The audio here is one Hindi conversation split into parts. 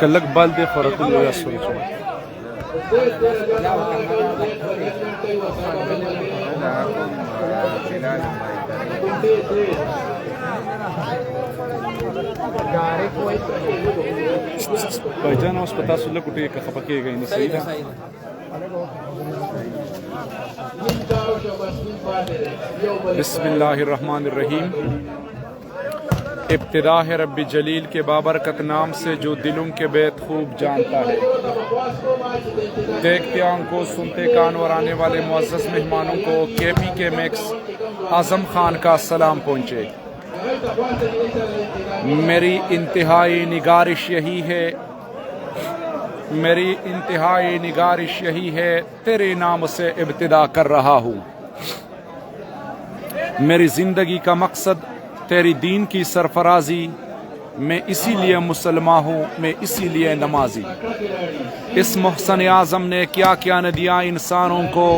कलक बाल दे फरक या सोचो भाईजान अस्पताल सुल्ले कुटे का खपके गई नहीं सही है। बिस्मिल्लाहिर्रहमानिर्रहीम। इब्तिदा है रब्बी जलील के बाबरकत नाम से जो दिलों के बैत खूब जानता है। देखते आंखों सुनते कान और आने वाले मुअज़्ज़ज़ मेहमानों को केपी के मैक्स आज़म खान का सलाम पहुँचे। मेरी इंतहाई निगारिश यही है, मेरी इंतहाई निगारिश यही है, तेरे नाम से इब्तिदा कर रहा हूँ। मेरी जिंदगी का मकसद तेरी दीन की सरफराजी, मैं इसीलिए मुसलमान हूँ, मैं इसीलिए नमाजी। इस मोहसन आज़म ने क्या क्या न दिया इंसानों को,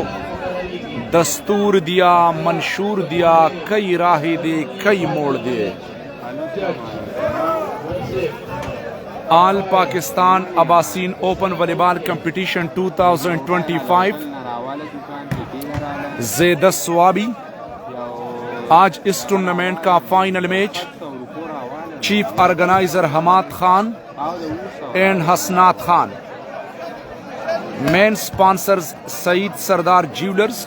दस्तूर दिया, मंशूर दिया, कई राहें दी, कई मोड़ दिए। All Pakistan Abaseen open volleyball competition 2025 ज़ेदस स्वाबी। आज इस टूर्नामेंट का final match chief organiser Hammad Khan and Hasnat Khan, main sponsors Saeed Sardar jewellers,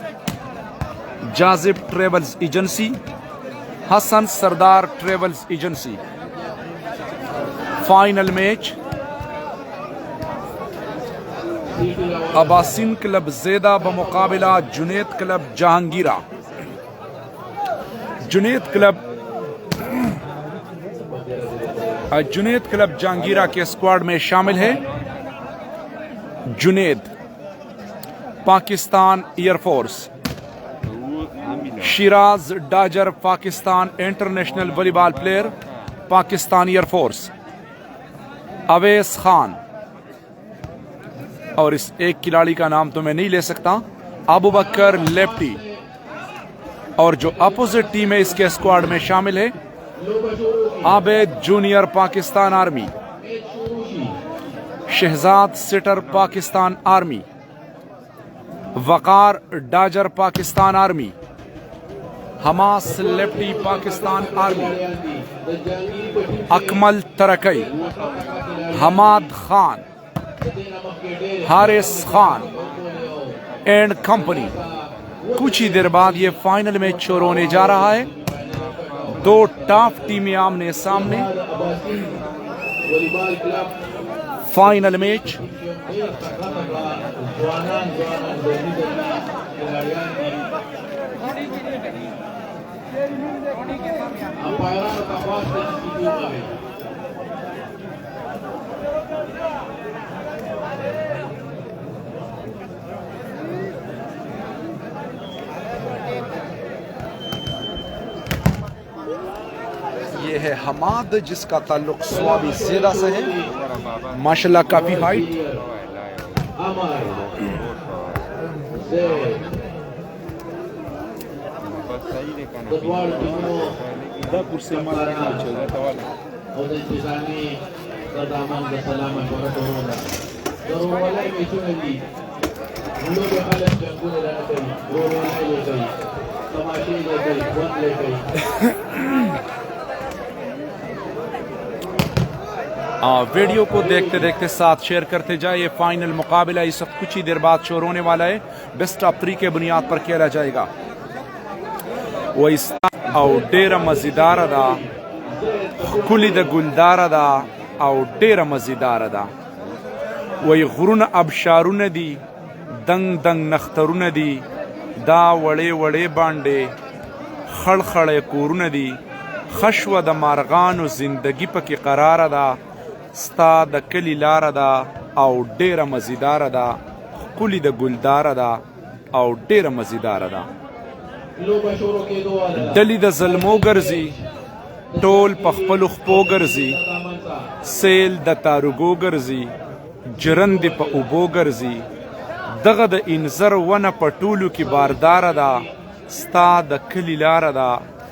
Jazib travels agency, Hassan Sardar travels agency. Final match Abaseen club Zaida बमुकाबिला जुनैद क्लब जहांगीरा। जुनैद क्लब जहांगीरा के स्क्वाड में शामिल है Junaid, Pakistan air force, Shiraz Dajar Pakistan international volleyball player Pakistan air force, Awais Khan, और इस एक खिलाड़ी का नाम तो मैं नहीं ले सकता, अबू बकर लेफ्टी। और जो अपोजिट टीम है इसके स्क्वाड में शामिल है Abid junior Pakistan army, Shahzad setter Pakistan army, Waqar Dajar Pakistan army, Hamas lefty Pakistan army, Akmal Tarakai, Hammad Khan, Haris Khan and company. कुछ ही देर बाद ये फाइनल मैच शुरू होने जा रहा है। दो टॉप टीमें आमने सामने। फाइनल मैच ये है हमाद, जिसका ताल्लुक स्वाबी ज़ेदा से है। माशाल्लाह काफी हाइट। वीडियो को देखते देखते साथ शेयर करते जाए। ये फाइनल मुकाबला इस वक्त कुछ ही देर बाद शुरू होने वाला है। बेस्ट ऑफ 3 के बुनियाद पर खेला जाएगा। वो इस और डेरा मज़ेदार अदा कुली द गुलदार अदा और डेरा मज़ेदार अदा। वही गुरुन अबशारुन दी दंग दंग नख्तरुन दी दा वड़े वड़े बांडे खड़ खड़े कोरुन दी खशव द मारगान जिंदगी पकी करार अदा स्ता द कली लार अदा और डेरा मज़ेदार अदा कुली द गुलदार अदा और डेरा मज़ेदार अदा। डली द ज़ल्मो गर्जी टोल पखपल खपो गर्जी सेल द तारुगो गर्जी जरंद प उबो गर्जी दगद इंजर वन पटूलू की बारदार अदा स्ता द कली लार अदा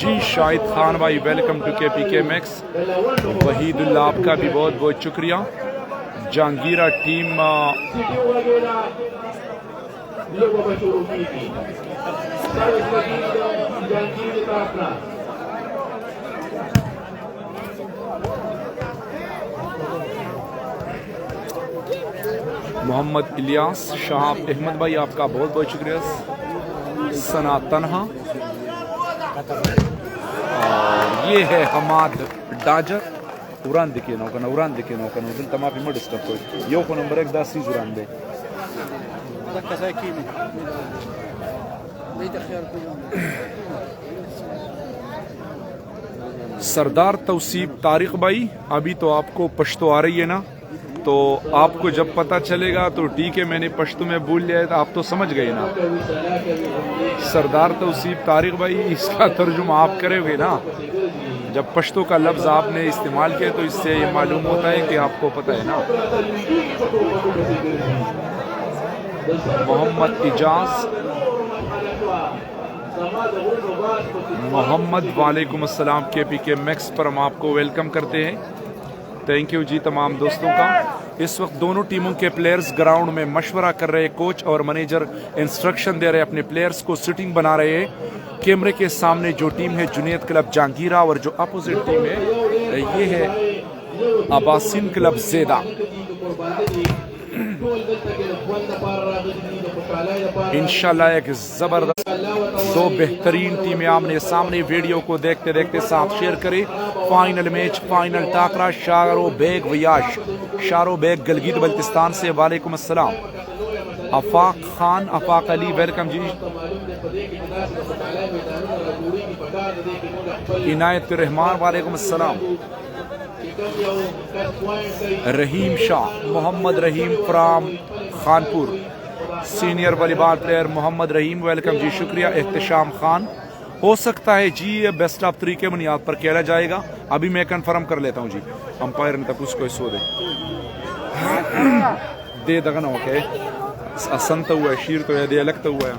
जी शाहिद खान भाई welcome to KPK max. Wahidullah आपका भी बहुत बहुत शुक्रिया. जहांगीरा टीम मोहम्मद इलियास शाह अहमद भाई आपका बहुत बहुत शुक्रिया. सना तनहा और ये है हमाद डाजर. उरान दिखे नौकन उदन तमाफी में डिस्टर्ब कोई यो को नंबर 1 10 सीज उरान दे. सरदार तौसीब तारिक भाई, अभी तो आपको पश्तो आ रही है ना, तो आपको जब पता चलेगा तो ठीक है. मैंने पश्तो में भूल लिया है तो आप तो समझ गए ना. सरदार तौसीब तारिक भाई, इसका तर्जुमा आप करोगे ना. जब पश्तो का लफ्ज़ आपने इस्तेमाल किया तो इससे ये मालूम होता है कि आपको पता है ना. मोहम्मद इजाज मोहम्मद वालेकुम अस्सलाम. KPK मैक्स पर हम आपको वेलकम करते हैं. थैंक यू जी तमाम दोस्तों का. इस वक्त दोनों टीमों के प्लेयर्स ग्राउंड में मशवरा कर रहे हैं. कोच और मैनेजर इंस्ट्रक्शन दे रहे हैं, अपने प्लेयर्स को सिटिंग बना रहे हैं. कैमरे के सामने जो टीम है जुनैद क्लब जहांगीरा और जो अपोजिट टीम है ये है अब्बासिन क्लब ज़ेदा. इंशाल्लाह एक जबरदस्त दो बेहतरीन टीमें आमने सामने. वीडियो को देखते देखते साथ शेयर करें. फाइनल मैच, फाइनल टाकरा शारो बेग वयाश, शारो बेग गलगित बल्तिस्तान से वालेकुम अस्सलाम. अफाक खान, अफाक अली वेलकम जी. इनायत रहमान वालेकुम अस्सलाम. Rahim Shah, Mohammad Rahim from Khanpur. Senior volleyball player Mohammad Rahim welcome ji, शुक्रिया. एहतशाम खान, हो सकता है जी ये बेस्ट ऑफ 3 के बुनियाद पर खेला जाएगा. अभी मैं कंफर्म कर लेता हूँ जी. अंपायर ने तक उसको सो दे दगना ओके असंत हुआ है शीर तो है दे अलग तो हुआ है.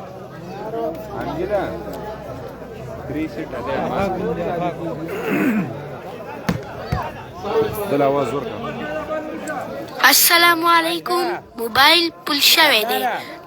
अस्सलामु अलैकुम. मोबाइल पुल शवे दे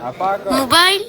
मोबाइल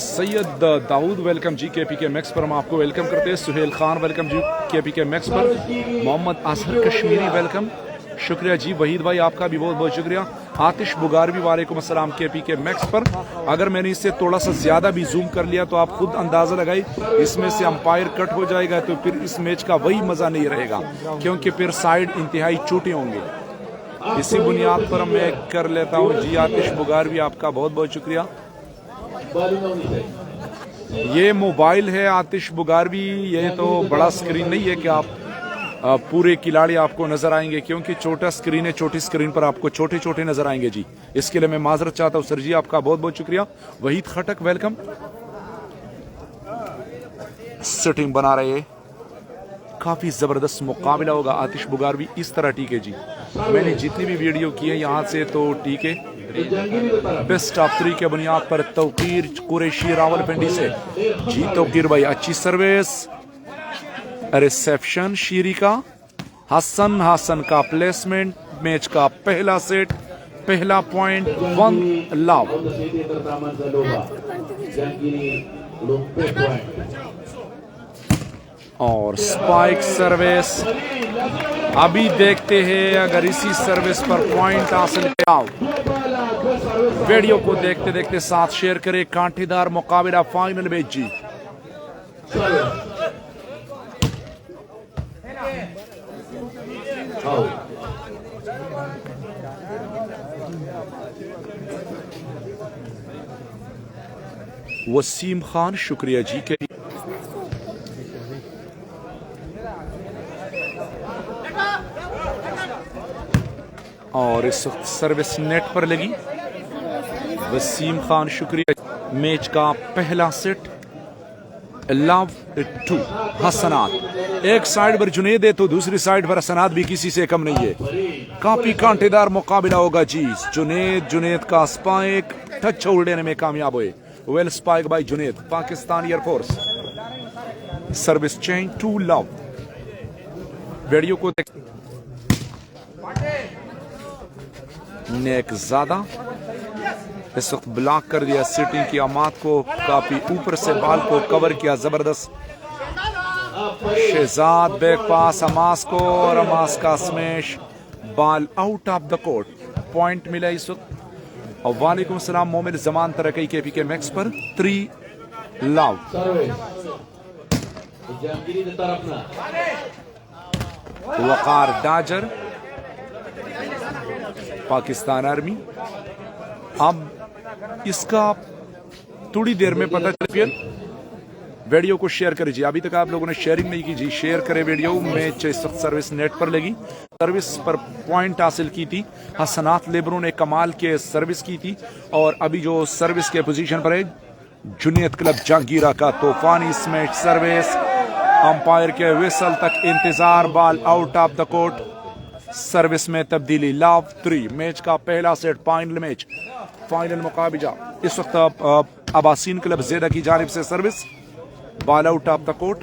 सैयद दाऊद वेलकम जी. KPK मैक्स पर हम आपको वेलकम करते हैं. सुहेल खान वेलकम जी KPK मैक्स पर. मोहम्मद आसर कश्मीरी वेलकम, शुक्रिया जी. वहीद भाई आपका भी बहुत बहुत शुक्रिया. आतिश बुगारवी वालेकुम अस्सलाम KPK मैक्स पर. अगर मैंने इससे थोड़ा सा ज़्यादा भी जूम कर लिया तो आप खुद अंदाज़ा लगाइए, इसमें से अंपायर कट हो जाएगा तो फिर इस मैच का वही मज़ा नहीं रहेगा, क्योंकि फिर साइड इंतहाई छोटे होंगे. इसी बुनियाद पर मैं कर लेता हूँ जी. आतिश बुगारवी आपका बहुत बहुत शुक्रिया. ये मोबाइल है आतिश बुगारवी, ये तो बड़ा स्क्रीन नहीं है कि आप पूरे खिलाड़ी आपको नजर आएंगे, क्योंकि छोटा स्क्रीन है. छोटी स्क्रीन पर आपको छोटे छोटे नजर आएंगे जी. इसके लिए मैं माजरत चाहता हूँ सर जी. आपका बहुत बहुत शुक्रिया. वहीद खटक वेलकम. सिटिंग बना रहे हैं. काफी जबरदस्त मुकाबला होगा. आतिश बुगारवी इस तरह ठीक है जी. मैंने जितनी भी वीडियो की है यहाँ से तो ठीक है. बेस्ट ऑफ 3 के बुनियाद पर तौकीर कुरैशी रावलपिंडी से जी. तौकीर भाई अच्छी सर्विस, रिसेप्शन शीरी का हसन का प्लेसमेंट, मैच का पहला सेट, पहला पॉइंट, 1 लव। और स्पाइक सर्विस, अभी देखते हैं अगर इसी सर्विस पर पॉइंट हासिल किया। वीडियो को देखते देखते साथ शेयर करें। कांटेदार मुकाबला फाइनल में जी। वसीम खान, शुक्रिया जी के। और इस वक्त सर्विस नेट पर लगी। वसीम खान, शुक्रिया। मैच का पहला सेट, लव 2 हसनात। एक साइड पर जुनेद है तो दूसरी साइड पर हसनात भी किसी से कम नहीं है। काफी कांटेदार मुकाबला होगा जी। जुनेद का स्पाइक टच होल्ड देने में कामयाब हुए। Well spike by Junaid, Pakistan air force. Service change 2 love. Video को देख। नेक ज्यादा इस वक्त ब्लॉक कर दिया सिटिंग की आमाद को, काफी ऊपर से बाल को कवर किया जबरदस्त। शहजाद बैक पास हमास को, और हमास का स्मैश, बाल out of the court. Point मिला इस वक्त। और वालेकुम सलाम मोमिन जमान तरक्की के पीके मैक्स पर 3 लव। वकार डाजर, पाकिस्तान आर्मी। अब इसका थोड़ी देर में पता चल। वीडियो को शेयर करिए। अभी तक आप लोगों ने शेयरिंग नहीं की जी, शेयर करें वीडियो। मैच इस वक्त सर्विस नेट पर लगी। सर्विस पर पॉइंट हासिल की थी हसनात लेबरों ने, कमाल के सर्विस की थी। और अभी जो सर्विस के पोजीशन पर है जुनेद क्लब जहांगीरा का तूफानी स्मैश सर्विस। अंपायर के विसल तक इंतजार, बाल out of the court. Service में तब्दीली, लव 3। मैच का पहला सेट, फाइनल मैच, फाइनल मुकाबला। इस वक्त अबासीन क्लब ज़ेदा की जानिब से service, ball out of the court.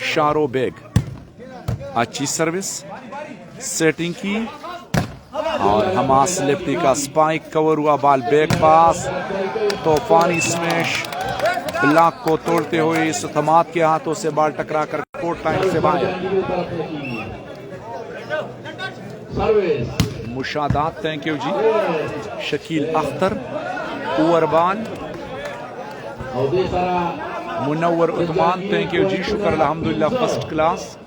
Sharo Baig, अच्छी सर्विस सेटिंग की। और हमास लेफ्टी का स्पाइक कवर हुआ, बाल बैक पास, तूफानी स्मैश, ब्लॉक को तोड़ते हुए इस थमात के हाथों से बाल टकरा कर कोर्ट लाइन से बाहर। Mushadat, thank you ji. Shakeel Akhtar, over ball. Munawwar Usman, thank you ji, शुक्र अल्हम्दुलिल्लाह, फर्स्ट क्लास।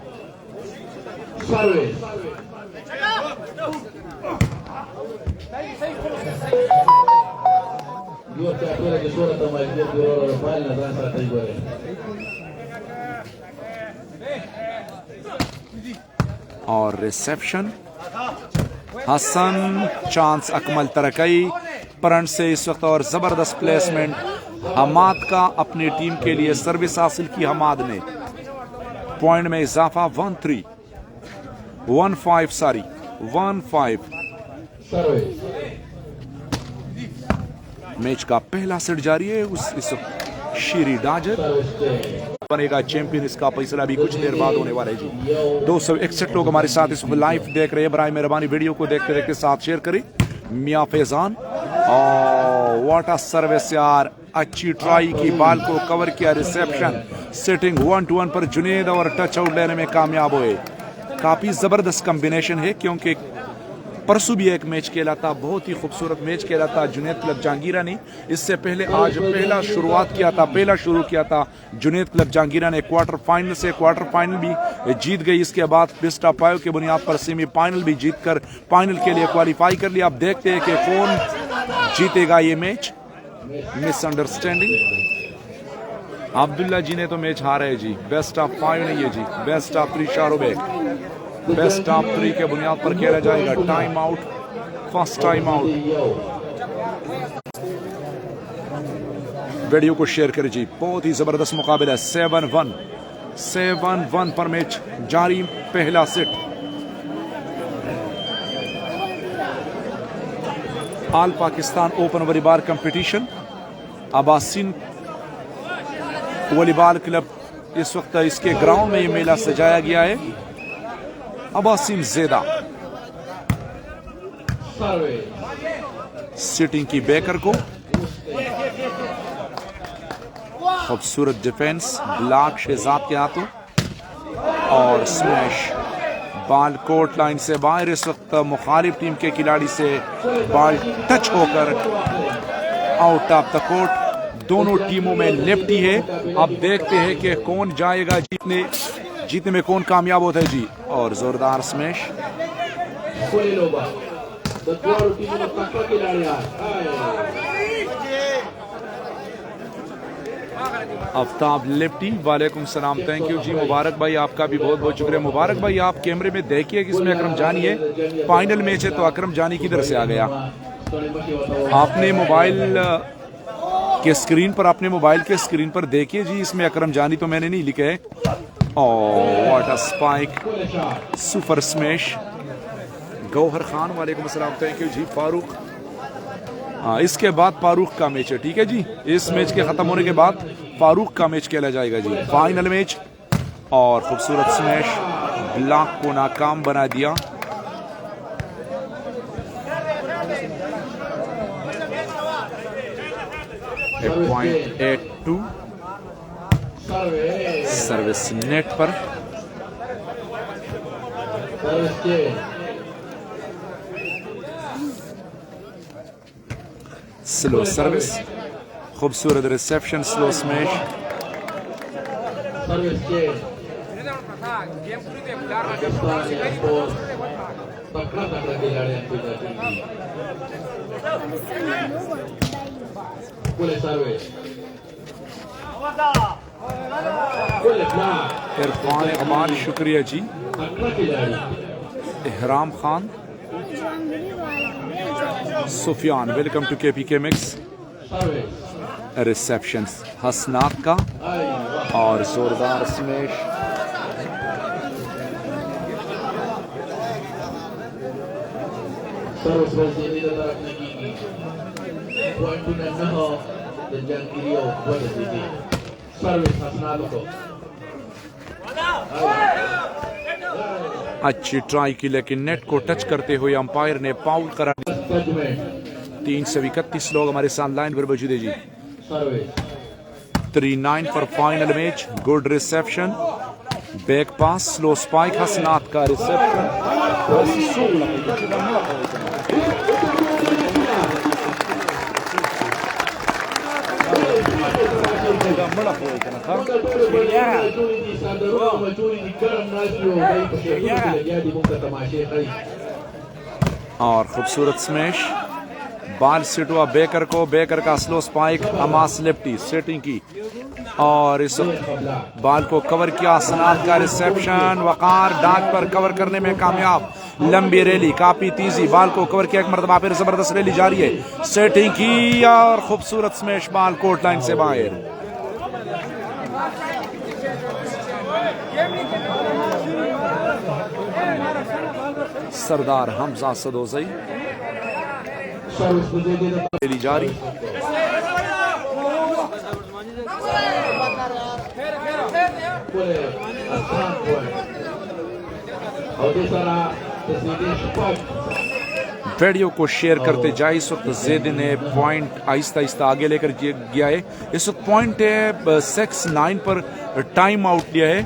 और reception Hasan, chance Akmal Tarakai front से इस वक्त। और जबरदस्त प्लेसमेंट हमाद का अपनी टीम के लिए सर्विस हासिल की हमाद ने। पॉइंट में इजाफा 1-5। मैच का पहला सेट जारी है। इस शीरी डाजर बनेगा चैंपियन, इसका फैसला भी कुछ देर बाद होने वाला है जी। 261 लोग हमारे साथ इस लाइव देख रहे हैं। बराए मेहरबानी वीडियो को देखते देखते साथ शेयर करें। मियां फैजान, और व्हाट अ सर्विस यार, अच्छी ट्राई की, बाल को कवर किया। रिसेप्शन सेटिंग 1-1 पर जुनेद, और टच आउट लेने में कामयाब हुए। काफी जबरदस्त कॉम्बिनेशन है, क्योंकि परसों भी एक मैच खेला था, बहुत ही खूबसूरत मैच खेला था जुनेद क्लब जहांगीरा ने। इससे पहले आज पहला शुरू किया था जुनेद क्लब जहांगीरा ने। क्वार्टर फाइनल से क्वार्टर फाइनल भी जीत गई। इसके बाद बेस्ट ऑफ 5 के बुनियाद पर सेमीफाइनल भी जीतकर फाइनल के लिए क्वालिफाई कर लिया। अब देखते हैं कि कौन जीतेगा ये मैच। मिसअंडरस्टैंडिंग, अब्दुल्ला जी ने तो मैच हारा है जी। बेस्ट ऑफ 5 नहीं है जी, बेस्ट ऑफ 3 शाहरुबैग। बेस्ट ऑफ 3 के बुनियाद पर खेला जाएगा। Time out, first time out. Video को शेयर करें जी, बहुत ही जबरदस्त मुकाबला है। 7-1 पर मैच जारी, पहला set. All Pakistan open volleyball competition, Abaseen volleyball club इस वक्त इसके ग्राउंड में ये मेला सजाया गया है। अबासिम जेदा सिटिंग की बेकर को, खूबसूरत डिफेंस ब्लॉक शहजाद के हाथों और स्मैश। बॉल कोर्ट लाइन से बाहर। इस वक्त मुखालिफ टीम के खिलाड़ी से बॉल टच होकर आउट ऑफ द कोर्ट। दोनों टीमों में लेफ्टी है। अब देखते हैं कि कौन जाएगा जीतने में कौन कामयाब होता है जी। और जोरदार स्मैश। आफ्ताब लेफ्टी, वालेकुम सलाम, थैंक यू जी। मुबारक भाई, आपका भी बहुत बहुत शुक्रिया। मुबारक भाई, आप कैमरे में देखिए कि इसमें अकरम जानी है। फाइनल मैच है तो अकरम जानी किधर से आ गया? आपने मोबाइल के स्क्रीन पर, अपने मोबाइल के स्क्रीन पर देखिए जी। इसमें अकरम जानी तो मैंने नहीं लिखा है। Oh what a spike, super smash. Gauhar Khan, वालेकुम सलाम, थैंक यू जी। फारूक, हाँ इसके बाद फारूक का मैच है, ठीक है जी। इस मैच के खत्म होने के बाद फारूक का मैच खेला जाएगा जी, फाइनल मैच। और खूबसूरत स्मैश, ब्लॉक को नाकाम बना दिया। .82 सर्विस नेट पर। स्लो सर्विस, खूबसूरत reception, slow smash. Irfan Aman, शुक्रिया जी। Ihram Khan, Sufiyan, welcome to KPK mix. Reception Hasnat का और जोरदार स्मैश। अच्छी ट्राई की, लेकिन नेट को टच करते हुए अंपायर ने फाउल करार दिया। 331 लोग हमारे साथ लाइन पर मौजूद है जी। 3-9 पर final match. Good reception, back pass, slow spike, Hasnat का रिसेप्शन। और खूबसूरत स्मैश, बॉल सिट हुआ बेकर को, बेकर का slow spike, Hamas lefty setting की और इस बॉल को कवर किया। सनात का रिसेप्शन, वकार डाक पर कवर करने में कामयाब। लंबी रैली, काफी तेजी, बॉल को कवर किया एक मरतबा, फिर जबरदस्त रैली जारी है, सेटिंग की और खूबसूरत स्मैश, बॉल कोर्ट लाइन से बाहर। सरदार हमजा सदोजई, रैली जारी। वीडियो को शेयर करते जाए। इस वक्त ज़ैद ने पॉइंट आहिस्ता आहिस्ता आगे लेकर गया है। इस वक्त पॉइंट है 6-9 पर टाइम आउट लिया है।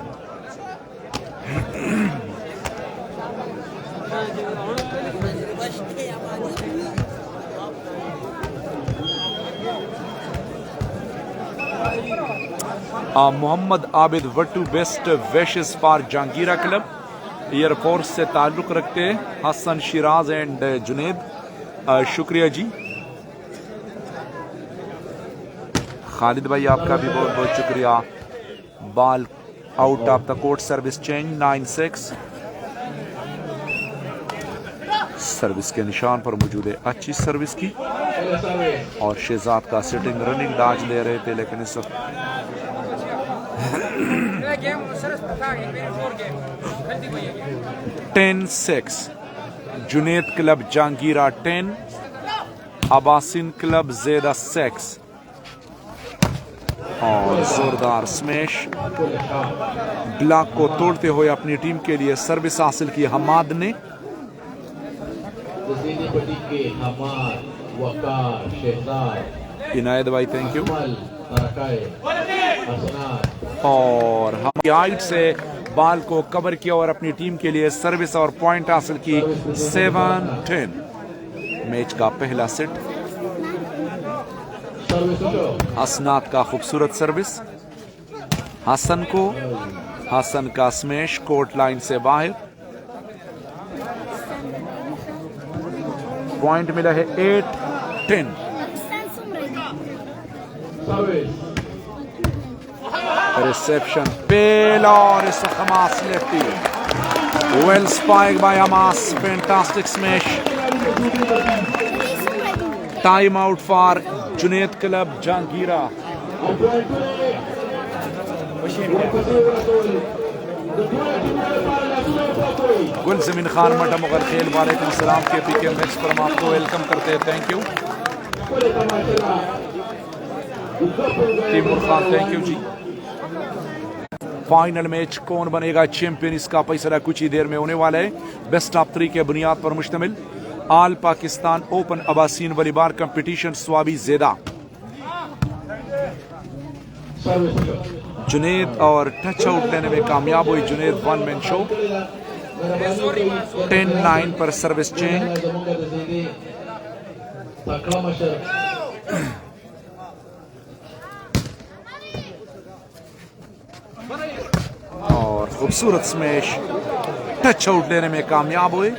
Mohammad Abid Wattoo, best wishes for Jahangira club, air force से ताल्लुक़ रखते हैं। हसन शिराज एंड जुनेद, शुक्रिया जी। खालिद भाई आपका भी बहुत बहुत शुक्रिया। Ball out of the court, service change 9-6। Service के निशान पर मौजूद है, अच्छी सर्विस की। और शहजाद का सिटिंग रनिंग डॉज ले रहे थे, लेकिन इस वक्त 10-6 जुनेद क्लब जहांगीरा 10, अबासिन क्लब ज़ेदा 6। और जोरदार स्मैश, ब्लॉक को तोड़ते हुए अपनी टीम के लिए सर्विस हासिल की हमाद ने। इनायत भाई थैंक यू। और हम हाइट से बॉल को कवर किया और अपनी टीम के लिए सर्विस और पॉइंट हासिल की 7-10। मैच का पहला सेट हसनात का खूबसूरत सर्विस, हसन को, हसन का स्मैश कोर्ट लाइन से बाहर। पॉइंट मिला है 8-10। रिसेप्शन पेल और इस Hamas lefty well spike by Hamas, fantastic smash. Time out for Junaid club Jahangira. Gul Zameen Khan मटा मुगल खेल वालेकुम सलाम के पी के मैच पर हम आपको वेलकम करते हैं, thank you. Taimur Khan thank you जी। फाइनल मैच कौन बनेगा चैंपियन, इसका फैसला कुछ ही देर में होने वाला है। बेस्ट ऑफ 3 के बुनियाद पर मुश्तमिल all Pakistan open Abaseen volleyball competition Swabi Zaida. Junaid और टच आउट लेने में कामयाब हुई जुनेद, 1 मैन शो। 10-9 पर सर्विस चेंज। और खूबसूरत स्मैश, टच आउट लेने में कामयाब हुए।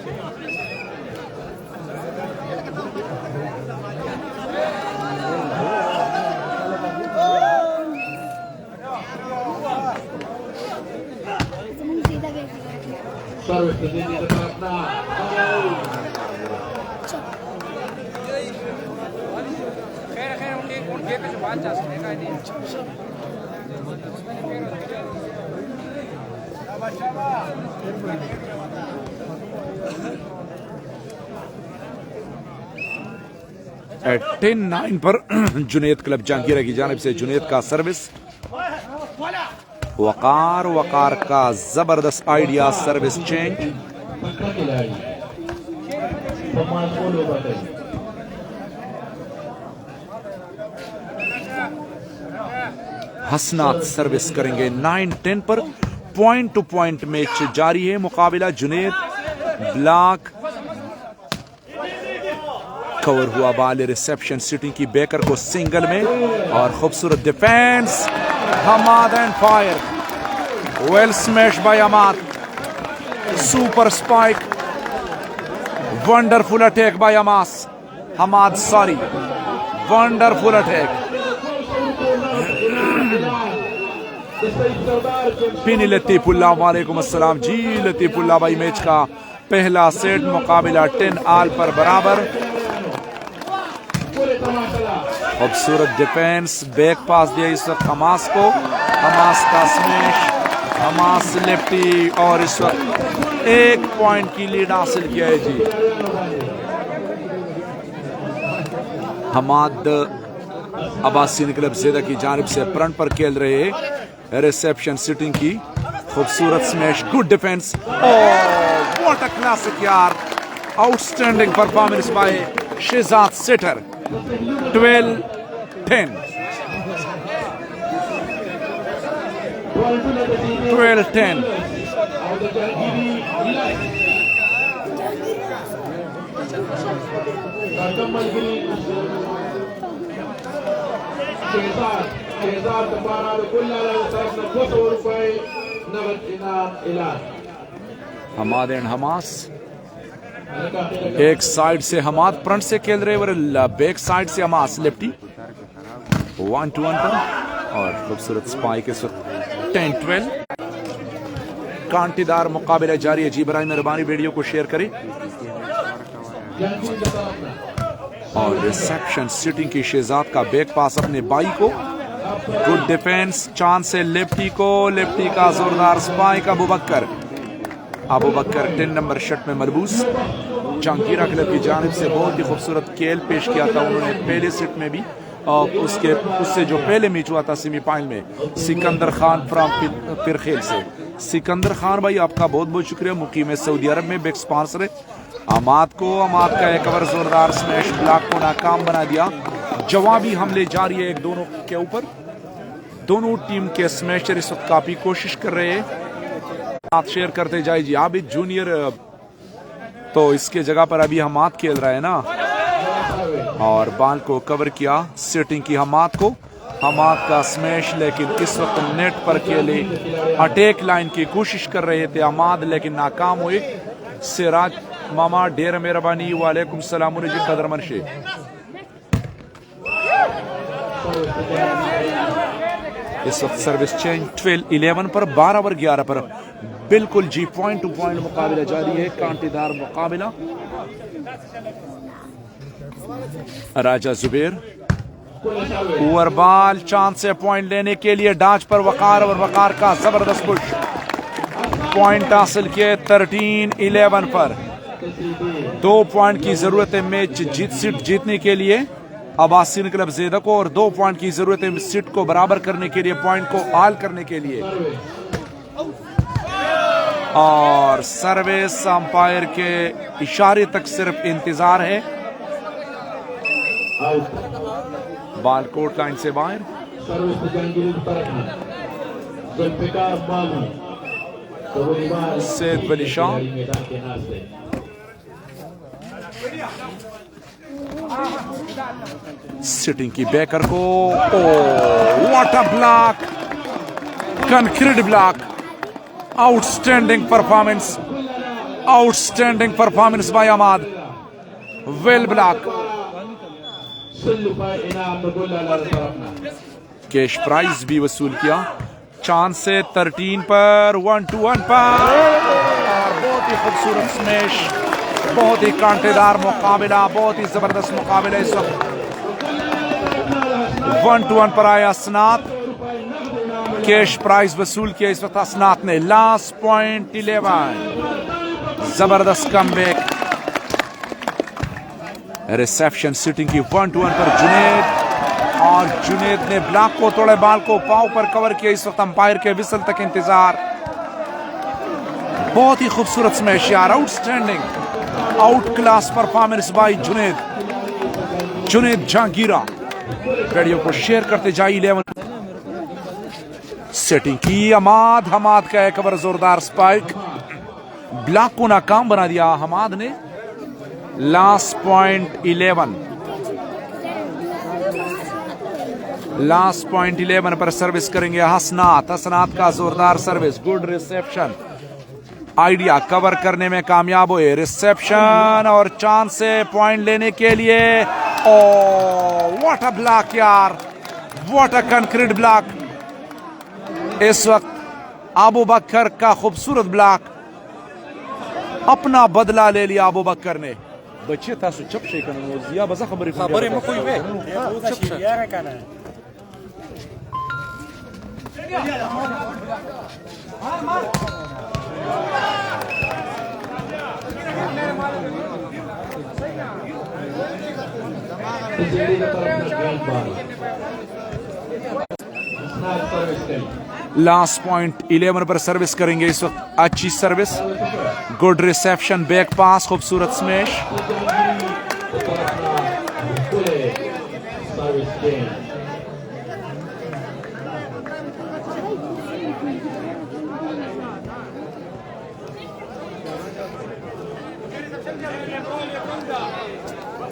एट 10-9 पर जुनेद क्लब जहांगीरा की जानिब से जुनेद का सर्विस। वकार का जबरदस्त आइडिया, सर्विस चेंज। हसनात सर्विस करेंगे 9-10 पर। पॉइंट टू पॉइंट मैच जारी है। मुकाबला जुनेद, ब्लॉक, कवर हुआ बॉल, रिसेप्शन सिटिंग की बेकर को सिंगल में और खूबसूरत defence. Hammad and fire, well smash by Hammad, super spike, wonderful attack by Hammad sorry, wonderful attack. पिनी लतीफुल्लाह वालेकुम अस्सलाम जी। लतीफुल्लाह भाई, मैच का पहला सेट मुकाबला 10 ऑल पर बराबर। खूबसूरत डिफेंस, बैक पास दिया इस वक्त हमास को, हमास का स्मैश, हमास लेफ्टी और इस वक्त 1 पॉइंट की लीड हासिल किया है जी। हमाद अब्बासीन क्लब ज़ेदा की जानिब से फ्रंट पर खेल रहे, रिसेप्शन सिटिंग की खूबसूरत smash, good defence. What a classic यार, outstanding performance by Shahzad setter. 12-10 12-10। Hammad and Hamas, एक साइड से हमाद फ्रंट से खेल रहे और बैक साइड से हमास लेफ्टी। 1-1 पर और खूबसूरत स्पाइक इस वक्त 10-12। कांटेदार मुकाबला जारी है जी। बराए मेहरबानी वीडियो को शेयर करें। और रिसेप्शन सिटिंग की शहजाद का बैक पास अपने बाई को, गुड डिफेंस, चांस से लेफ्टी को, लेफ्टी का जोरदार स्पाइक। अबू बकर 10 नंबर शर्ट में मलबूस, जहांगीरा क्लब की जानिब से बहुत ही खूबसूरत खेल पेश किया था उन्होंने पहले सेट में भी। और उससे जो पहले मैच हुआ था सेमीफाइनल में सिकंदर खान फ्रॉम पिरखेल से। सिकंदर खान भाई आपका बहुत बहुत शुक्रिया, मुकीम सऊदी अरब में, बिग स्पॉन्सर है। अमाद का एक ओवर जोरदार स्मैश ब्लॉक को नाकाम बना दिया। जवाबी हमले जारी है एक दोनों के ऊपर। दोनों टीम के स्मैशर इस वक्त काफी कोशिश कर रहे हैं। शेयर करते जाए जी आबिद जूनियर, तो इसके जगह पर अभी हमाद खेल रहा है ना, और बॉल को कवर किया, सेटिंग की हमाद को। हमाद का स्मैश, लेकिन इस वक्त नेट पर खेले, अटैक लाइन की कोशिश कर रहे थे हमाद, लेकिन नाकाम हुए। सिराज मामा ढेर मेहरबानी, वालेकुम सलाम जी कदर मनशे। इस वक्त सर्विस चेंज 12-11 पर, 12 ओवर 11 पर बिल्कुल जी पॉइंट टू पॉइंट मुकाबला जारी है, कांटेदार मुकाबला। राजा जुबेर ओवर बॉल, चांस से पॉइंट लेने के लिए डांच पर वकार, और वकार का जबरदस्त पुश, पॉइंट हासिल किए 13-11 पर। 2 पॉइंट की जरूरत है मैच जीतने के लिए अब्बासिन क्लब ज़ेदा को, और 2 पॉइंट की जरूरत है सीट को बराबर करने के लिए, पॉइंट को हाल करने के लिए। और सर्विस अंपायर के इशारे तक सिर्फ इंतजार है। बॉल कोर्ट लाइन से बाहर। सैयद अली शाह, सिटिंग की बैकर को, what a block, concrete block, outstanding performance by Hammad, well block. Cash prize भी वसूल किया, चांस से 13 पर, 1-1 पर, और बहुत ही खूबसूरत स्मैश, बहुत ही कांटेदार मुकाबला, बहुत ही जबरदस्त मुकाबला। इस वक्त 1-1 पर आया असनात, कैश प्राइज वसूल किया इस वक्त असनात ने। लास्ट पॉइंट 11, जबरदस्त कमबैक। रिसेप्शन सिटिंग की 1-1 पर जुनेद, और जुनेद ने ब्लॉक को तोड़े, बॉल को पाव पर कवर किया। इस वक्त अंपायर के विसल तक इंतजार। बहुत ही खूबसूरत स्मैश यार, outstanding, out class performance by Junaid Jahangira. Video को शेयर करते जाइए। 11 सेटिंग की हमाद का एक ओवर जोरदार स्पाइक, ब्लॉक को नाकाम बना दिया हमाद ने। लास्ट पॉइंट 11 पर सर्विस करेंगे हसनात का जोरदार service, good reception, idea cover करने में कामयाब हुए। रिसेप्शन और चांस से पॉइंट लेने के लिए, ओ व्हाट अ ब्लॉक यार, व्हाट अ कंक्रीट ब्लॉक। इस वक्त अबू बकर का खूबसूरत ब्लॉक, अपना बदला ले लिया अबू बकर ने। बच्चे था चप शे या बस खबरी में कोई वे लास्ट पॉइंट 11 पर सर्विस करेंगे इस वक्त। अच्छी सर्विस, गुड रिसेप्शन, बैक पास, खूबसूरत स्मैश।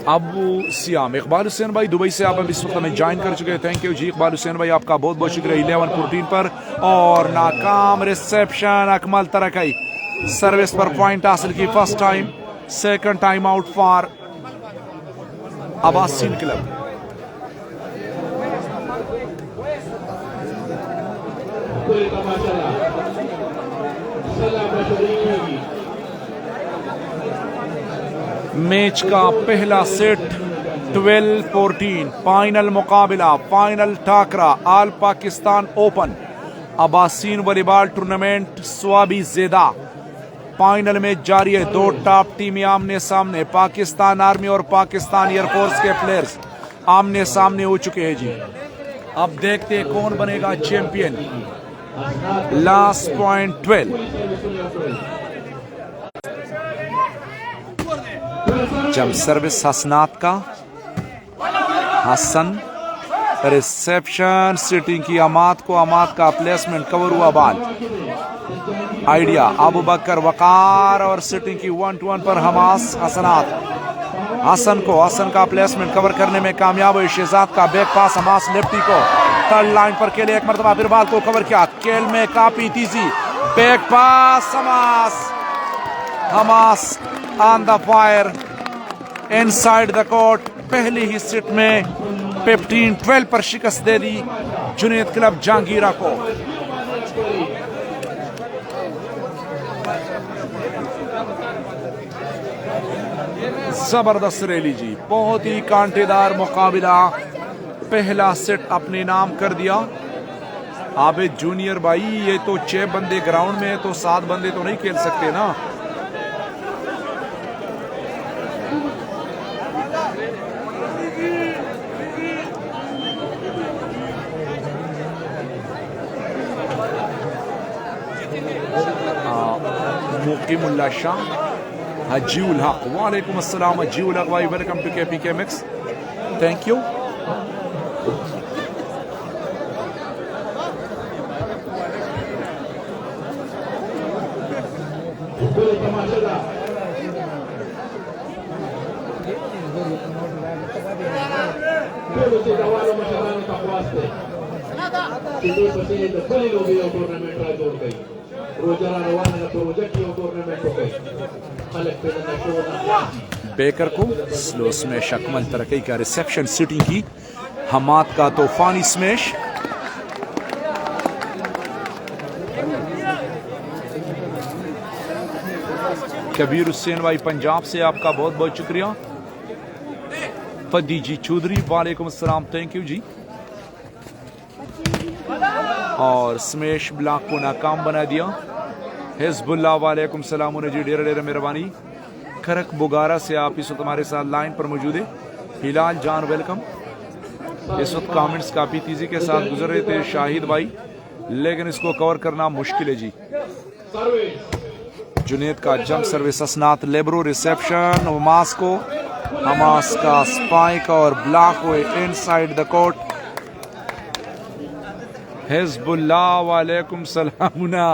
अबू सियाम, इकबाल हुसैन भाई दुबई से आप इस वक्त हमें ज्वाइन कर चुके हैं, थैंक यू जी इकबाल हुसैन भाई, आपका बहुत बहुत शुक्रिया। 11-14 पर और नाकाम रिसेप्शन, अकमल तरकई सर्विस पर पॉइंट हासिल की, first time, second time out for Abbasin club. Match का पहला सेट 12-14, फाइनल मुकाबला, फाइनल टाकरा all Pakistan open Abbasin volleyball tournament Swabi Zaida. Final में जारी है, 2 टॉप टीमें आमने सामने, पाकिस्तान आर्मी और पाकिस्तान एयरफोर्स के प्लेयर्स। आमने सामने हो चुके हैं जी। अब देखते हैं कौन बनेगा चैंपियन। Last point 12। जम सर्विस हसनात का, हसन रिसेप्शन सिटिंग की अमाद को, अमाद का प्लेसमेंट कवर हुआ बाल आइडिया अबू बकर वकार और सिटिंग की 1-1 पर हमास हसनात। हसन को, हसन का प्लेसमेंट कवर करने में कामयाब हुई। शहजाद का बैक पास हमास लेफ्टी को थर्ड लाइन पर खेले, एक मरतबा फिर बाल को कवर किया। खेल में काफी तेजी, back pass Hamas on the fire inside the court. पहली ही सेट में 15-12 पर शिकस्त दे दी जुनैद क्लब जहांगीरा को। जबरदस्त रैली जी, बहुत ही कांटेदार मुकाबला। पहला सेट अपने नाम कर दिया आबिद जूनियर भाई। ये तो 6 बंदे ग्राउंड में है तो 7 बंदे तो नहीं खेल सकते ना। मुकीमुल्ला शाह, हजीउल हक, वालेकुम अस्सलाम हजीउल हक भाई, welcome to KPK mix, thank you. बेकर को स्लो स्मैश, अकमल तरक्की का रिसेप्शन सिटिंग की, हमाद का तूफानी स्मैश। कबीर हुसैन भाई पंजाब से आपका बहुत बहुत शुक्रिया। फदी जी चौधरी, वालेकुम अस्सलाम, थैंक यू जी। और स्मैश ब्लॉक को नाकाम बना दिया। हिजबुल्लाह, वालेकुम सलाम जी, डेरा डेरा मेहरबानी। खरक बुगारा से आप इस वक्त हमारे साथ लाइन पर मौजूद है। हिलाल जान, वेलकम। इस वक्त कमेंट्स काफी तेजी के साथ गुजर रहे थे शाहिद भाई, लेकिन इसको कवर करना मुश्किल है जी। जुनैद का जंप सर्विस, असनात लेब्रो रिसेप्शन, हमास को, हमास का स्पाइक और ब्लॉक हुए इनसाइड द कोर्ट। हिजबुल्लाह, वालेकुम सलामुना।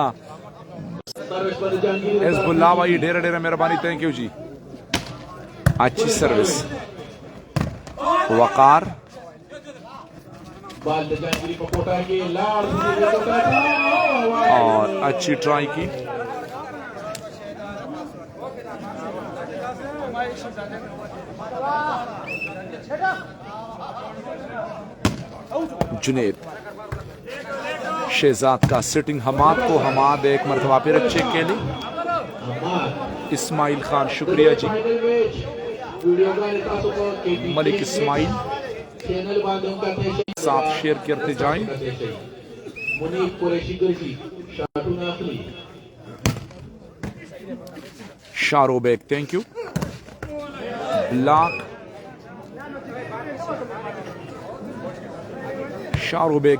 हिजबुल्लाह भाई डेरा डेरा मेहरबानी, थैंक यू जी। अच्छी सर्विस, वकार और अच्छी ट्राई की। जुनैद, शहजाद का सिटिंग, हमाद को, हमाद एक मरतबा फिर अच्छे खेले। इस्माइल खान, शुक्रिया जी। मलिक इस्माइल साथ शेयर करते जाएं। Sharo Baig, thank you. Block Sharo Baig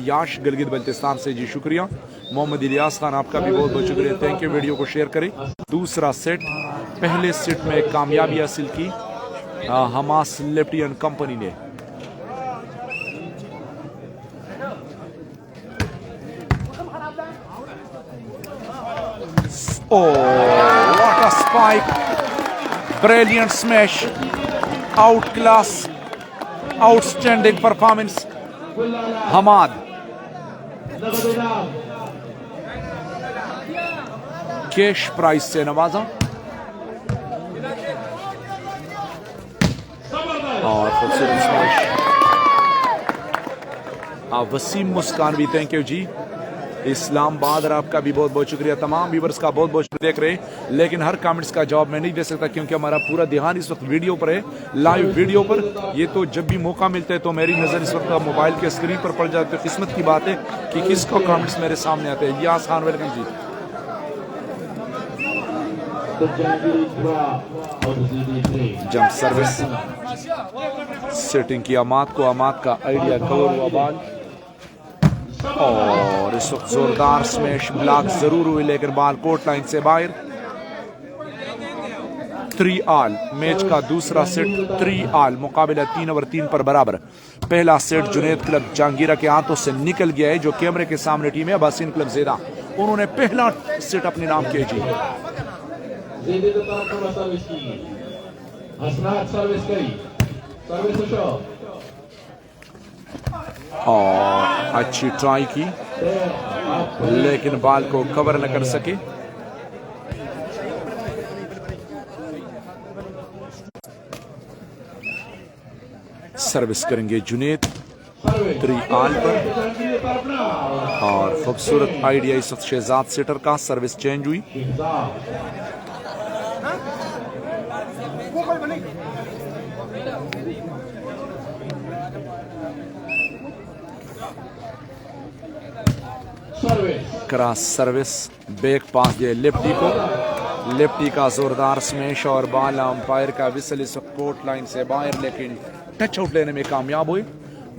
याश गिलगित बल्तिस्तान से जी, शुक्रिया। मोहम्मद इलियास खान, आपका भी बहुत बहुत शुक्रिया, थैंक यू। वीडियो को शेयर करें। दूसरा सेट, पहले सेट में कामयाबी हासिल की हमास लेफ्टियन कंपनी ने। What a spike, brilliant smash, out class, outstanding performance. Hammad cash prize से नवाजा और खूबसूरत smash. Waseem Muskanvi, thank you जी। इस्लामाबाद, आपका भी बहुत बहुत शुक्रिया। तमाम व्यूवर्स का बहुत बहुत शुक्रिया देख रहे, लेकिन हर कमेंट्स का जवाब मैं नहीं दे सकता क्योंकि हमारा पूरा ध्यान इस वक्त वीडियो पर है, लाइव वीडियो पर। ये तो जब भी मौका मिलता है तो मेरी नज़र इस वक्त मोबाइल के स्क्रीन पर पड़ जाती है। किस्मत की बात है कि किसको कमेंट्स मेरे सामने आते हैं। इलियास खान, वेलकम जी। जंप सर्विस सेटिंग की अमाद को, अमाद का आइडिया कवर हुआ बॉल और इस वक्त जोरदार स्मैश ब्लॉक जरूर हुई लेकिन बॉल कोर्ट लाइन से बाहर। 3 ऑल मैच का दूसरा सेट 3 ऑल मुकाबला 3 ओवर 3 पर बराबर। पहला सेट जुनैद क्लब जहांगीरा के हाथों से निकल गया है। जो कैमरे के सामने टीम है अब्बासिन क्लब ज़ेदा, उन्होंने पहला सेट अपने नाम किया जी। और अच्छी ट्राई की लेकिन बॉल को कवर न कर सके। सर्विस करेंगे जुनैद 3 ऑल पर और खूबसूरत आइडिया इस वक्त शहजाद सेटर का। सर्विस चेंज हुई। क्रॉस सर्विस बैक पास दिया लेफ्टी को, लेफ्टी का जोरदार स्मैश और बॉल अंपायर का विसल इस वक्त कोर्ट लाइन से बाहर लेकिन टच आउट लेने में कामयाब हुए।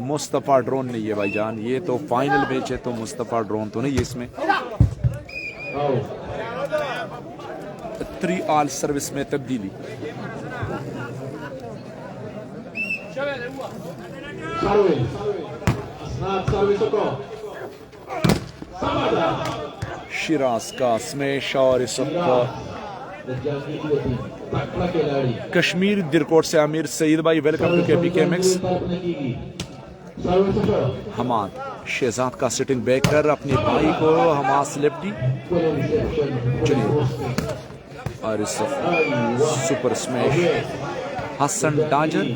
मुस्तफा ड्रोन नहीं है भाईजान, ये तो फाइनल मैच है तो मुस्तफा ड्रोन तो नहीं है इसमें। 3 ऑल सर्विस में तब्दीली। शिराज का स्मैश और इस वक्त कश्मीर दिरकोट से आमिर सईद भाई welcome to KPKMX। Hammad Shahzad का सिटिंग बैक कर अपने भाई को हमास लेफ्टी और इस सुपर स्मैश हसन डाजर।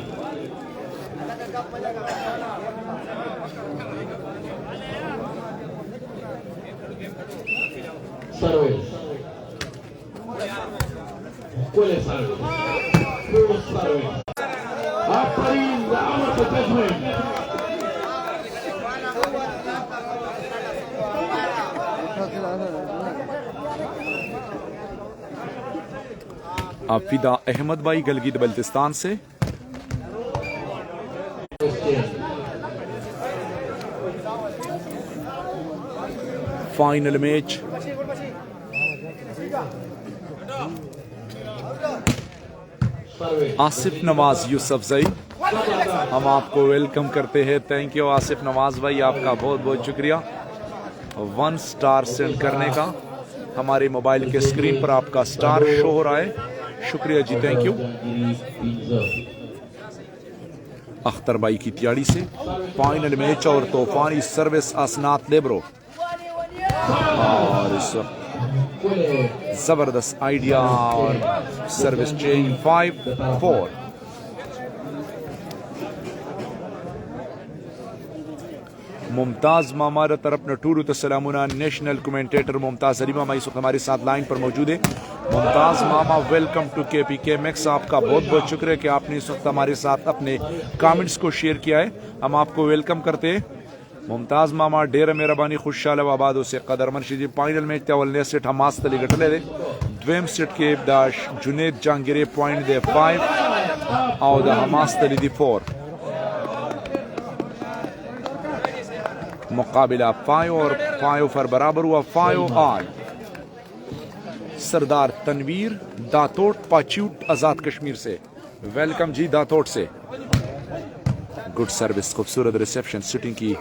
आफिदा अहमद भाई गलगित बल्तिस्तान से। फाइनल मैच आसिफ नवाज यूसुफजई, हम आपको वेलकम करते हैं। थैंक यू आसिफ नवाज भाई, आपका बहुत बहुत शुक्रिया 1 स्टार सेंड करने का। हमारे मोबाइल के स्क्रीन पर आपका स्टार शो हो रहा है, शुक्रिया जी, थैंक यू। अख्तर भाई की तैयारी से फाइनल मैच और तूफानी सर्विस असनात लेब्रो और इस जबरदस्त आइडिया और सर्विस चेंज 5-4। मुमताज मामा तरफ नटूर तसलामुना नेशनल कमेंटेटर मुमताज अली मामा इस वक्त हमारे साथ लाइन पर मौजूद है। मुमताज मामा वेलकम टू KPKMX, आपका बहुत बहुत शुक्रिया कि आपने इस वक्त हमारे साथ अपने कमेंट्स को शेयर किया है, हम आपको वेलकम करते हैं। मुमताज मामा डेर मेहरबानी खुशहाल आबाद से कदर मनशी फाइनल मैच तवल सेट हमास तली गटले दे द्वेम सेट के इब्दाश जुनैद जहांगीर पॉइंट दे 5 और द हमास तली दी 4। मुकाबला 5 और 5 पर बराबर हुआ। 5 ऑल। सरदार तनवीर दातोट पाच्यूट आजाद कश्मीर से, वेलकम जी दातोट से। गुड सर्विस, खूबसूरत रिसेप्शन सिटिंग की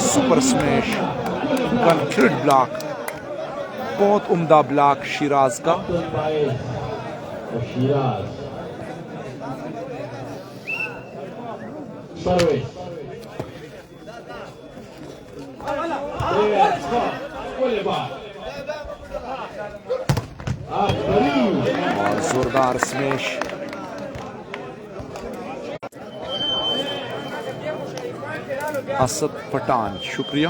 सुपर स्मैश कंक्रीट ब्लॉक, बहुत उम्दा ब्लॉक शिराज का। और जोरदार स्मैश असद पठान, शुक्रिया।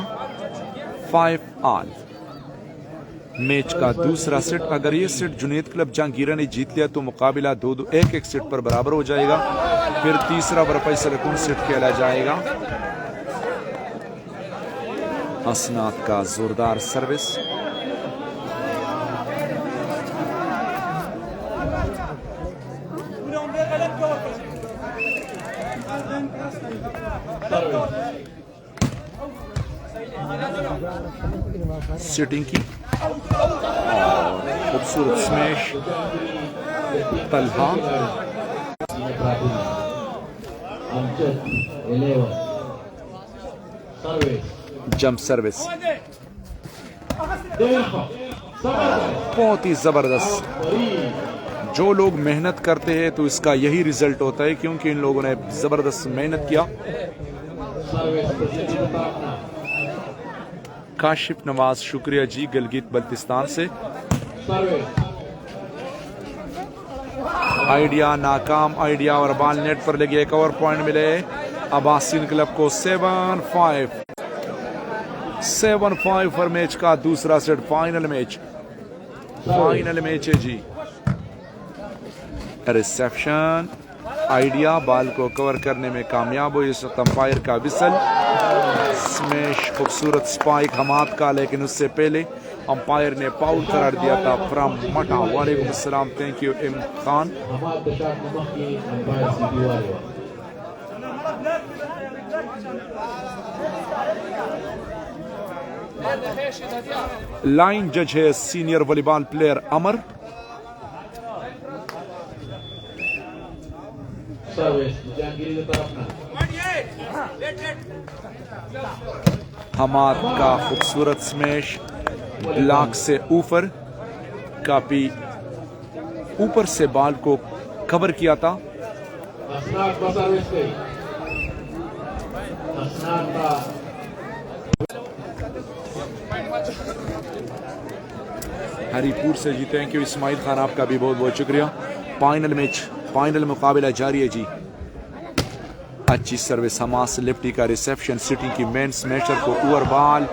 5 ऑल। मैच का दूसरा सेट, अगर ये सेट जुनैद क्लब जहांगीरा ने जीत लिया तो मुकाबला 2-2 1-1 सेट पर बराबर हो जाएगा। फिर तीसरा बर फैसल कौन सेट खेला जाएगा। असनाद का जोरदार सर्विस। सिटिंग की और खूबसूरत स्मैश तलहा। जंप सर्विस बहुत ही जबरदस्त। जो लोग मेहनत करते हैं तो इसका यही रिजल्ट होता है, क्योंकि इन लोगों ने जबरदस्त मेहनत किया। काशिफ नवाज शुक्रिया जी गिलगित बल्तिस्तान से। आइडिया नाकाम आइडिया और बाल नेट पर लगे। एक और पॉइंट मिले अब्बासिन क्लब को। 7-5 पर मैच का दूसरा सेट। फाइनल मैच है जी। रिसेप्शन आइडिया बाल को कवर करने में कामयाब हुई। इस वक्त अंपायर का विसल। स्मैश खूबसूरत स्पाइक हमाद का, लेकिन उससे पहले अंपायर ने फाउल करार दिया था फ्रॉम मटा। वालेकुम अस्सलाम, थैंक यू इम खान। लाइन जज है सीनियर वॉलीबॉल प्लेयर अमर। हमाद का खूबसूरत स्मैश ब्लॉक से ऊपर, काफी ऊपर से बाल को कवर किया था। हरिपुर से जी थैंक यू। इस्माइल खान आपका भी बहुत बहुत शुक्रिया। फाइनल मैच, फाइनल मुकाबला जारी है जी। अच्छी सर्विस हमास लिफ्टी का रिसेप्शन। सिटिंग की मेन स्मैशर को ओवर बाल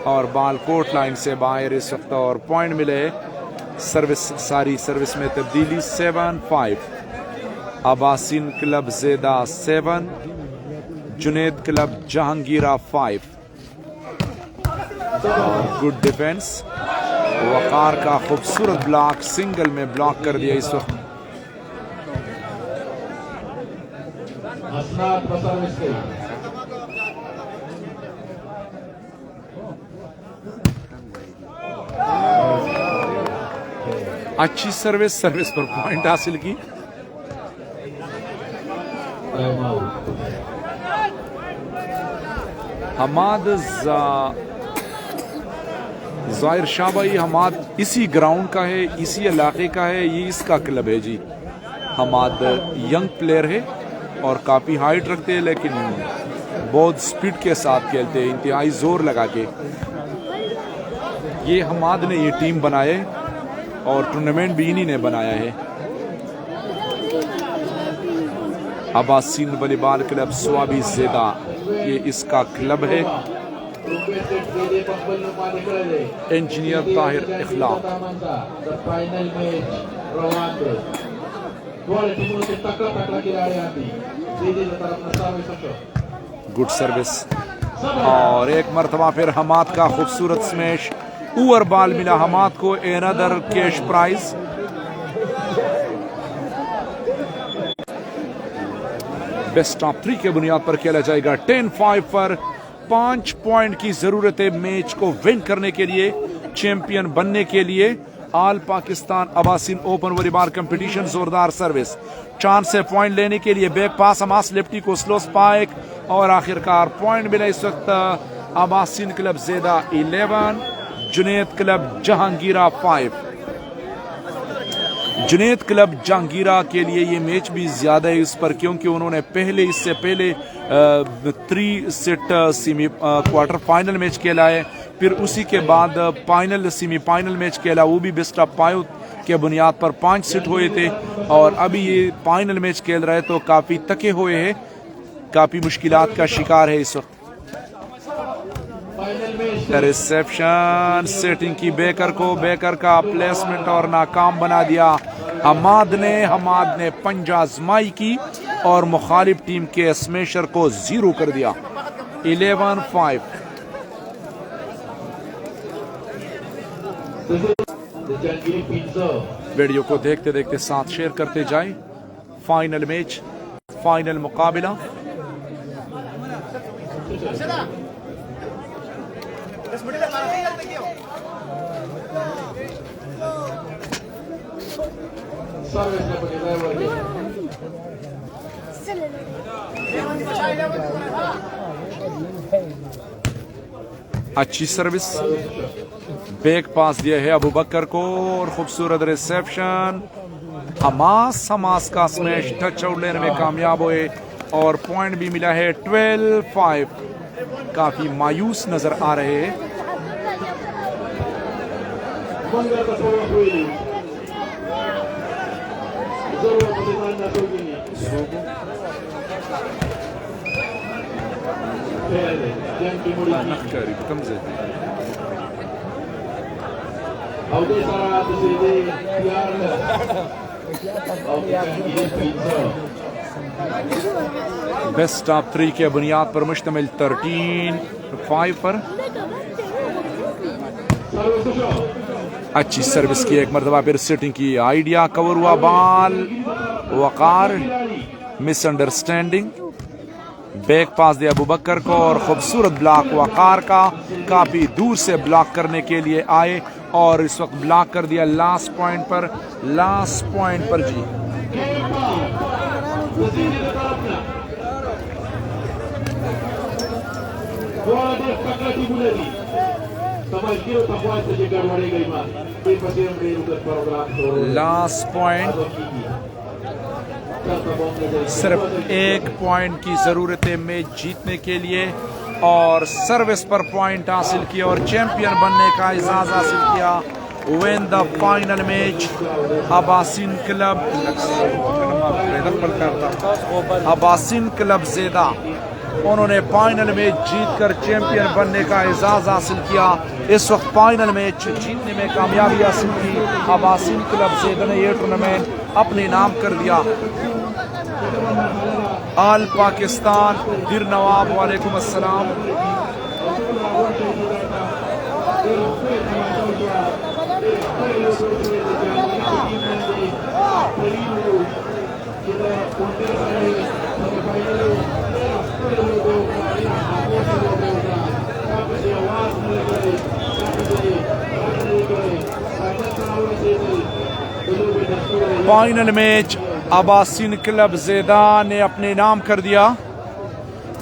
और बाल कोर्ट लाइन से बाहर इस वक्त और पॉइंट मिले। सर्विस सारी सर्विस में तब्दीली। 7-5 अब्बासिन क्लब जेदा 7, जुनेद क्लब जहांगीरा 5। और गुड डिफेंस। वकार का खूबसूरत ब्लॉक, सिंगल में ब्लॉक कर दिया इस वक्त। अच्छी सर्विस पर पॉइंट हासिल की। हमाद जाहिर शाह भाई, हमाद इसी ग्राउंड का है, इसी इलाके का है, ये इसका क्लब है जी। हमाद यंग प्लेयर है और काफ़ी हाइट रखते हैं, लेकिन बहुत स्पीड के साथ खेलते हैं, इंतहाई जोर लगा के। ये हमाद ने ये टीम बनाए और टूर्नामेंट भी इन्हीं ने बनाया है। अब्बासिन वॉलीबॉल क्लब स्वाबी जेदा, ये इसका क्लब है। इंजीनियर ताहिर इखलाक। गुड सर्विस और एक मरतबा फिर हमाद का खूबसूरत स्मैश। ओवर बॉल मिला हमाद को। Another cash prize. Best of 3 के बुनियाद पर खेला जाएगा। 10-5 पर 5 पॉइंट की जरूरत है मैच को विन करने के लिए, चैंपियन बनने के लिए। All Pakistan Abbasin open volleyball competition. जोरदार सर्विस, चांस से पॉइंट लेने के लिए। बैक पास हमास लेफ्टी को स्लो स्पाइक और आखिरकार पॉइंट मिला इस वक्त। अब्बासिन क्लब जेदा 11, जुनेद क्लब जहांगीरा 5। जुनेद क्लब जहांगीरा के लिए ये मैच भी ज्यादा है इस पर, क्योंकि उन्होंने इससे पहले 3 सेट क्वार्टर फाइनल मैच खेला है, फिर उसी के बाद फाइनल सेमीफाइनल मैच खेला, वो भी बेस्ट ऑफ 5 के बुनियाद पर 5 सेट हुए थे। और अभी ये फाइनल मैच खेल रहे तो काफी थके हुए हैं, काफी मुश्किलात का शिकार है इस वक्त। रिसेप्शन सेटिंग की बेकर का प्लेसमेंट और नाकाम बना दिया हमाद ने पंजा आजमाई की और मुखालिफ टीम के स्मैशर को 0 कर दिया। 11-5 वीडियो को देखते देखते साथ शेयर करते जाएं। फाइनल मैच, फाइनल मुकाबला। अच्छी सर्विस, बैक पास दिया है अबू बकर को और खूबसूरत रिसेप्शन। हमास का स्मैश टच आउट लेने में कामयाब हुए और पॉइंट भी मिला है 12-5। काफी मायूस नजर आ रहे हैं। बेस्ट ऑफ 3 के बुनियाद पर मुश्तमिल 13-5 पर अच्छी सर्विस की, एक मरतबा फिर सेटिंग की, आइडिया कवर हुआ बॉल, वकार मिसअंडरस्टैंडिंग, बैक पास दिया अबू बकर को और खूबसूरत ब्लॉक वकार का। काफी दूर से ब्लॉक करने के लिए आए और इस वक्त ब्लॉक कर दिया लास्ट पॉइंट पर जी। लास्ट पॉइंट, सिर्फ एक पॉइंट की जरूरत है मैच जीतने के लिए और सर्विस पर पॉइंट हासिल किया और चैंपियन बनने का एजाज हासिल किया। Win the final match Abbasin club Zaida, उन्होंने फाइनल मैच जीतकर चैंपियन बनने का एजाज हासिल किया। इस वक्त फाइनल मैच जीतने में कामयाबी हासिल की। अब्बासिन क्लब ज़ेदा ने यह टूर्नामेंट अपने नाम कर दिया। आल पाकिस्तान दिर नवाब, वालेकुम अस्सलाम। फाइनल मैच अब्बासिन क्लब ज़ेदा ने अपने नाम कर दिया।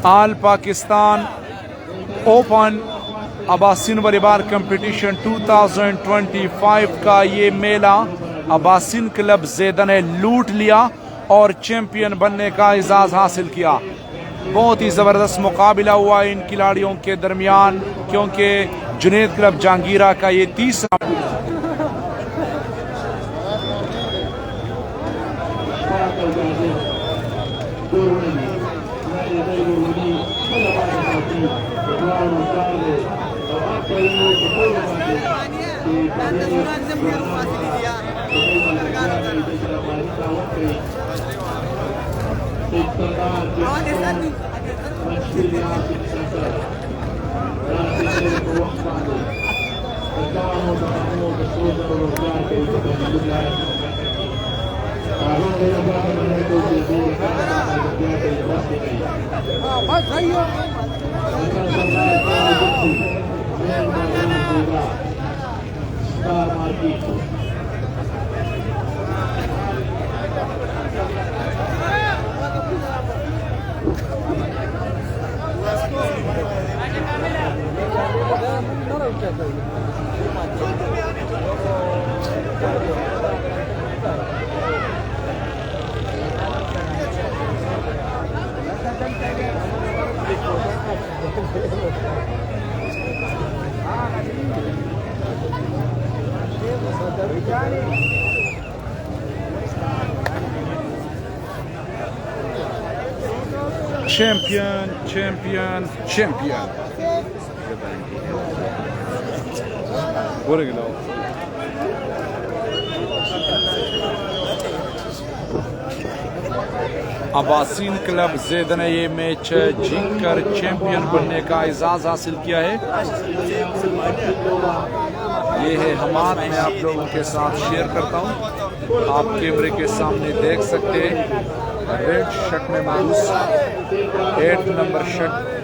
आल Pakistan open Abbasin volleyball competition 2025 का ये मेला अब्बासिन क्लब ज़ेदा ने लूट लिया और चैंपियन बनने का एजाज हासिल किया। बहुत ही ज़बरदस्त मुकाबला हुआ इन खिलाड़ियों के दरमियान, क्योंकि जुनैद क्लब जहांगीरा का ये तीसरा चैंपियन अब्बासिन क्लब ज़ेदा ने ये मैच जीतकर चैंपियन बनने का एजाज हासिल किया है। ये है हमाद, मैं आप लोगों के साथ शेयर करता हूँ। आप कैमरे के सामने देख सकते हैं, रेड शर्ट में मारूस 8 नंबर शर्ट।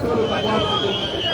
Solo